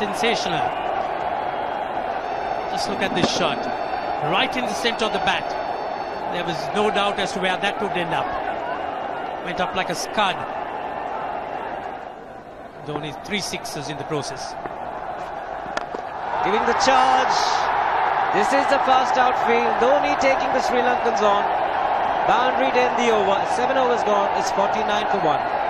Sensational. Just look at this shot. Right in the centre of the bat. There was no doubt as to where that would end up. Went up like a scud. Dhoni 3 sixes in the process. Giving the charge. This is the fast outfield. Dhoni taking the Sri Lankans on. Boundary to end the over. 7 overs gone. It's 49 for 1.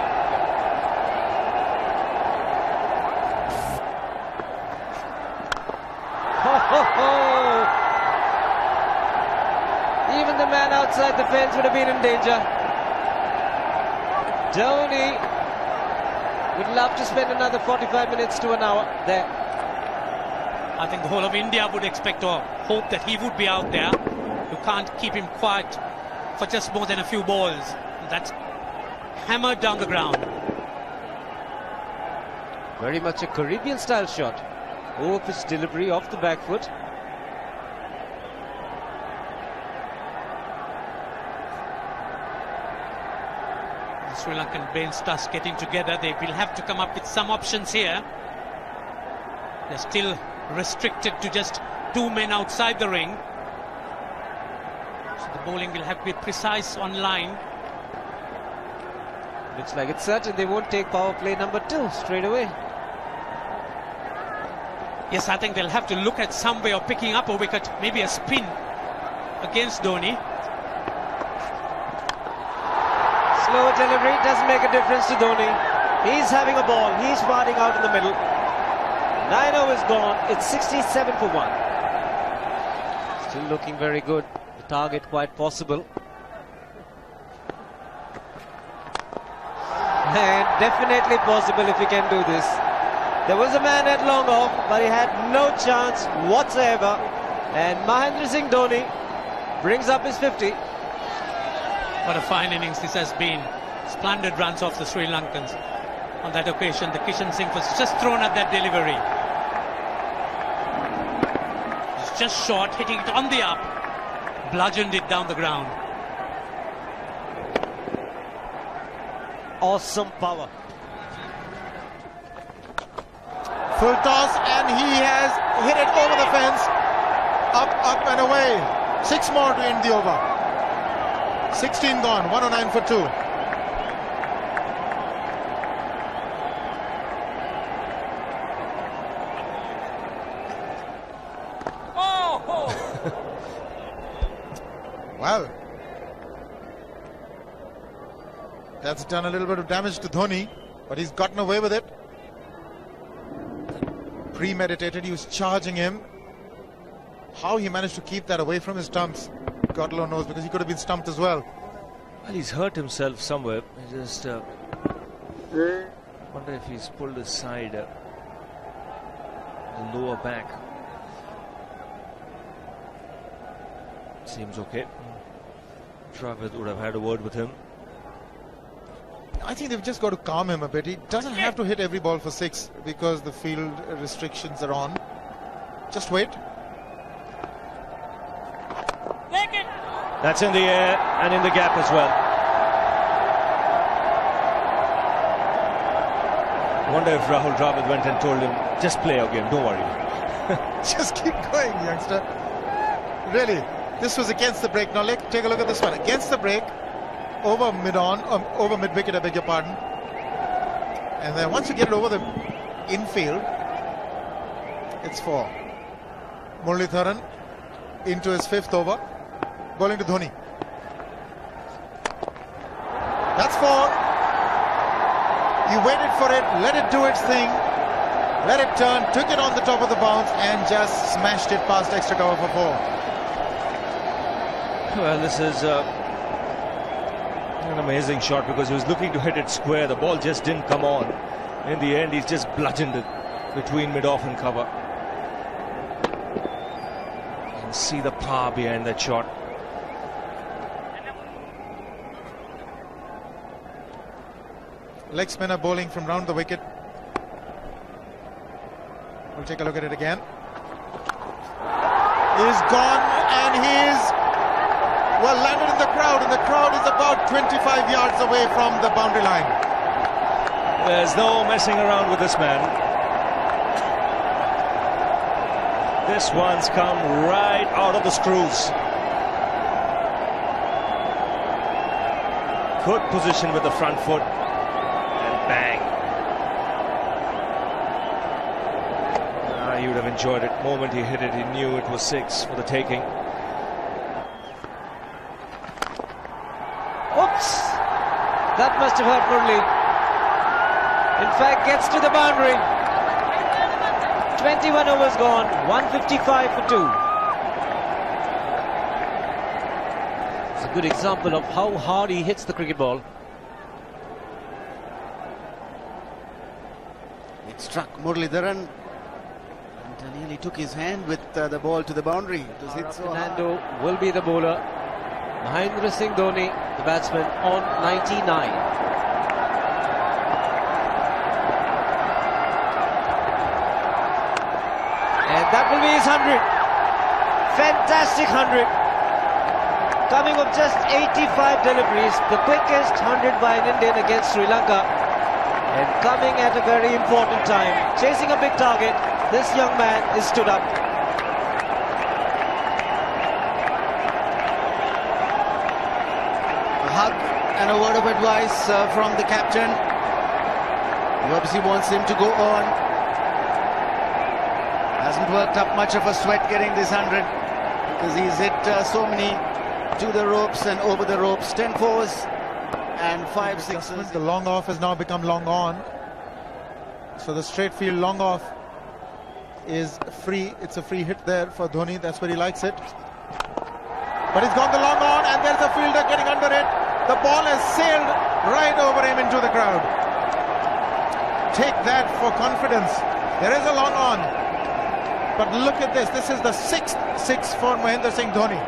Even the man outside the fence would have been in danger. Dhoni would love to spend another 45 minutes to an hour there. I think the whole of India would expect or hope that he would be out there. You can't keep him quiet for just more than a few balls. That's hammered down the ground. Very much a Caribbean style shot. Over-pitch delivery off the back foot. The Sri Lankan bench starts getting together. They will have to come up with some options here. They're still restricted to just 2 men outside the ring. So the bowling will have to be precise on line. Looks like it's certain they won't take power play number 2 straight away. Yes, I think they'll have to look at some way of picking up a wicket, maybe a spin against Dhoni. Slower delivery doesn't make a difference to Dhoni. He's having a ball. He's riding out in the middle. 9 overs gone. It's 67 for 1. Still looking very good. The target quite possible. And definitely possible if he can do this. There was a man at long off, but he had no chance whatsoever. And Mahendra Singh Dhoni brings up his 50. What a fine innings this has been. Splendid runs off the Sri Lankans. On that occasion, the Kishan Singh was just thrown at that delivery. It's just short, hitting it on the up. Bludgeoned it down the ground. Awesome power. Full toss, and he has hit it over the fence. Up and away. 6 more to end the over. 16 gone, 109 for 2. Oh! Well, that's done a little bit of damage to Dhoni, but he's gotten away with it. Premeditated, he was charging him. How he managed to keep that away from his stumps, God alone knows, because he could have been stumped as well. Well, he's hurt himself somewhere. I just wonder if he's pulled aside the lower back. Seems okay. Travis would have had a word with him. I think they've just got to calm him a bit. He doesn't have to hit every ball for 6 because the field restrictions are on. Just wait. That's in the air and in the gap as well. I wonder if Rahul Dravid went and told him, just play again, don't worry. Just keep going, youngster. Really, this was against the break. Now take a look at this one. Against the break, over mid-wicket, I beg your pardon. And then once you get it over the infield, it's 4. Muralitharan into his 5th over, bowling to Dhoni. That's 4. You waited for it, let it do its thing, let it turn, took it on the top of the bounce and just smashed it past extra cover for 4. Well, this is an amazing shot because he was looking to hit it square. The ball just didn't come on. In the end, he's just bludgeoned it between mid-off and cover. You can see the power behind that shot. Leg spinner bowling from round the wicket. We'll take a look at it again. He's gone and he's well landed in the crowd, and the crowd is about 25 yards away from the boundary line. There's no messing around with this man. This one's come right out of the screws. Good position with the front foot. And bang. He would have enjoyed it. The moment he hit it, he knew it was 6 for the taking. Oops! That must have hurt Murli. In fact, gets to the boundary. 21 overs gone, 155 for 2. It's a good example of how hard he hits the cricket ball. It struck Muralidharan and nearly took his hand with the ball to the boundary. It was hit so hard. Fernando will be the bowler. Mahendra Singh Dhoni, the batsman, on 99. And that will be his 100. Fantastic 100. Coming of just 85 deliveries, the quickest 100 by an Indian against Sri Lanka. And coming at a very important time. Chasing a big target, this young man is stood up. A hug and a word of advice from the captain. He obviously wants him to go on. Hasn't worked up much of a sweat getting this 100 because he's hit so many to the ropes and over the ropes. 10 fours and 5 sixes. The long off has now become long on. So the straight field long off is free. It's a free hit there for Dhoni. That's where he likes it. But he's gone the long on and there's a fielder getting under it. The ball has sailed right over him into the crowd. Take that for confidence. There is a long on. But look at this. This is the 6th 6 for Mahendra Singh Dhoni.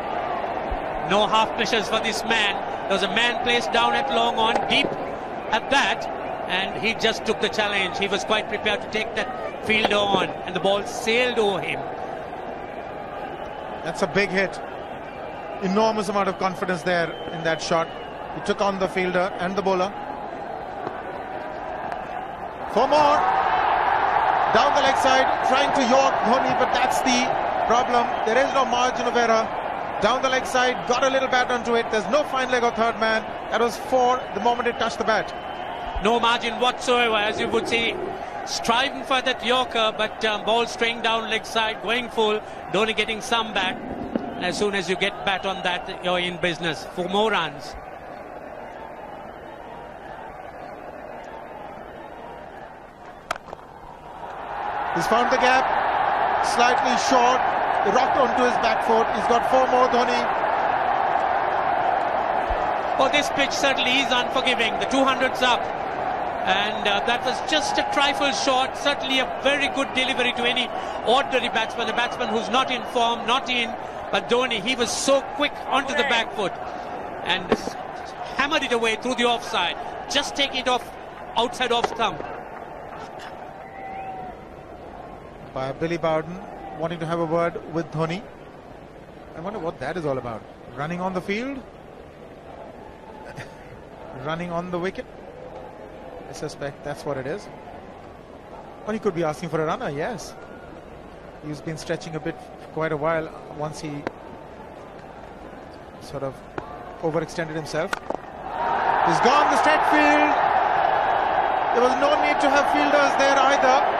No half measures for this man. There was a man placed down at long on, deep at that, and he just took the challenge. He was quite prepared to take that fielder on, and the ball sailed over him. That's a big hit. Enormous amount of confidence there in that shot. He took on the fielder and the bowler. 4 more. Down the leg side, trying to york Dhoni, but that's the problem. There is no margin of error. Down the leg side, got a little bat onto it. There's no fine leg of third man. That was 4 the moment it touched the bat. No margin whatsoever, as you would see. Striving for that yorker, but ball straying down leg side, going full. Dhoni getting some bat. And as soon as you get bat on that, you're in business for more runs. He's found the gap, slightly short, rocked onto his back foot. He's got 4 more, Dhoni. Oh, this pitch certainly is unforgiving. The 200's up. And that was just a trifle short. Certainly a very good delivery to any ordinary batsman. A batsman who's not in form, not in. But Dhoni, he was so quick onto the back foot. And hammered it away through the offside. Just take it off, outside off stump. By Billy Bowden, wanting to have a word with Dhoni. I wonder what that is all about. Running on the field? Running on the wicket? I suspect that's what it is. Or he could be asking for a runner, yes. He's been stretching a bit for quite a while once he sort of overextended himself. He's gone the straight field. There was no need to have fielders there either.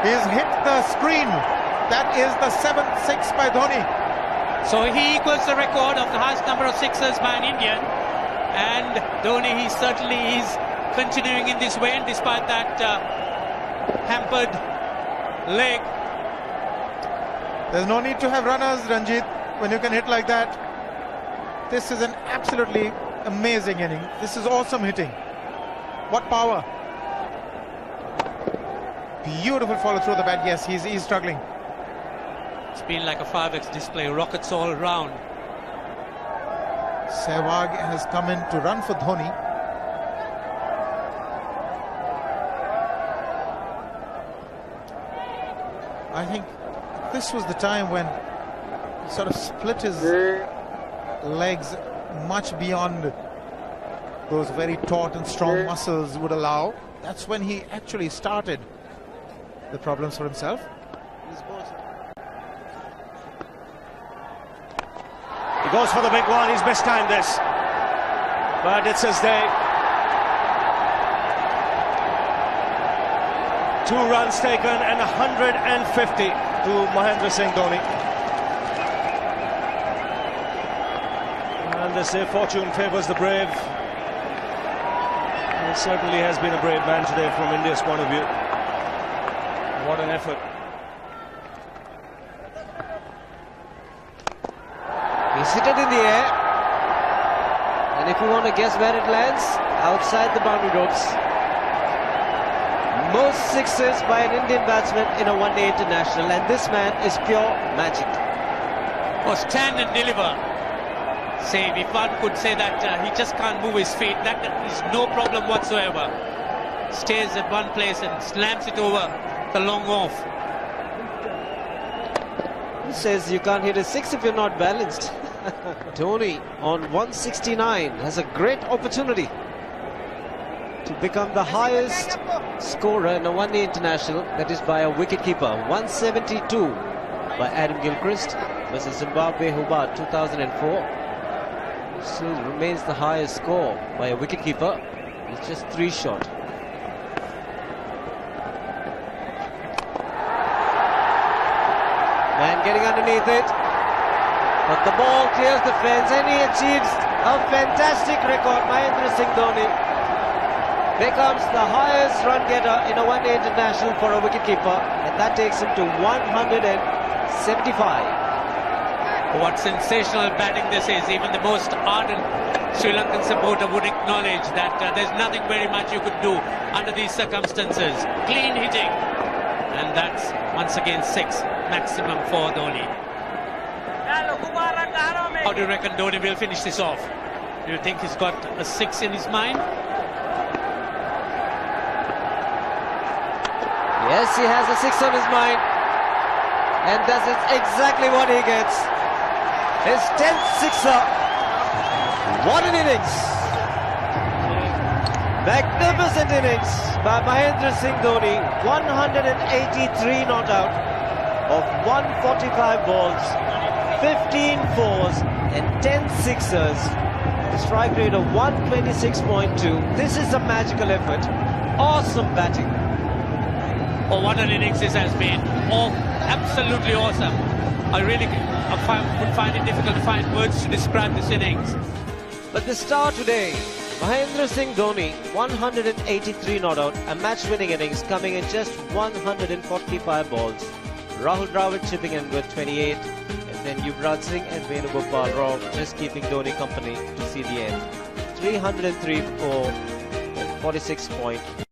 He's hit the screen. That is the 7th 6 by Dhoni. So he equals the record of the highest number of sixes by an Indian. And Dhoni, he certainly is continuing in this way, and despite that hampered leg. There's no need to have runners, Ranjit, when you can hit like that. This is an absolutely amazing inning. This is awesome hitting. What power. Beautiful follow through the bat. Yes, he's struggling. It's been like a 5x display, rockets all round. Sehwag has come in to run for Dhoni. I think this was the time when he sort of split his legs much beyond those very taut and strong muscles would allow. That's when he actually started the problems for himself. He goes for the big one. He's mistimed this, but it's his day. 2 runs taken and 150 to Mahendra Singh Dhoni. And they say fortune favours the brave. He certainly has been a brave man today from India's point of view. What an effort. He's hit it in the air. And if you want to guess where it lands, outside the boundary ropes. Most sixes by an Indian batsman in a one-day international, and this man is pure magic. Or stand and deliver. Say, if one could say that he just can't move his feet, that is no problem whatsoever. Stays at one place and slams it over the long off. Who says you can't hit a 6 if you're not balanced? Dhoni on 169 has a great opportunity to become the highest scorer in a one-day international, that is by a wicketkeeper. 172 by Adam Gilchrist versus Zimbabwe Hobart 2004. Still remains the highest score by a wicketkeeper. It's just 3 short. Man getting underneath it, but the ball clears the fence and he achieves a fantastic record. Mahendra Singh Dhoni becomes the highest run getter in a one-day international for a wicketkeeper, and that takes him to 175. What sensational batting this is. Even the most ardent Sri Lankan supporter would acknowledge that there's nothing very much you could do under these circumstances. Clean hitting, and that's once again 6 maximum for Dhoni. How do you reckon Dhoni will finish this off? Do you think he's got a 6 in his mind? Yes, he has a 6 on his mind, and that is exactly what he gets. His 10th sixer. What an innings! Magnificent innings by Mahendra Singh Dhoni. 183 not out of 145 balls, 15 fours and 10 sixers. A strike rate of 126.2. This is a magical effort. Awesome batting. Oh, what an innings this has been. Oh, absolutely awesome. I really would find it difficult to find words to describe this innings. But the star today, Mahendra Singh Dhoni, 183 not out, a match-winning innings coming in just 145 balls. Rahul Dravid chipping in with 28, and then Yuvraj Singh and Venugopal Rao just keeping Dhoni company to see the end. 303 for 46.5.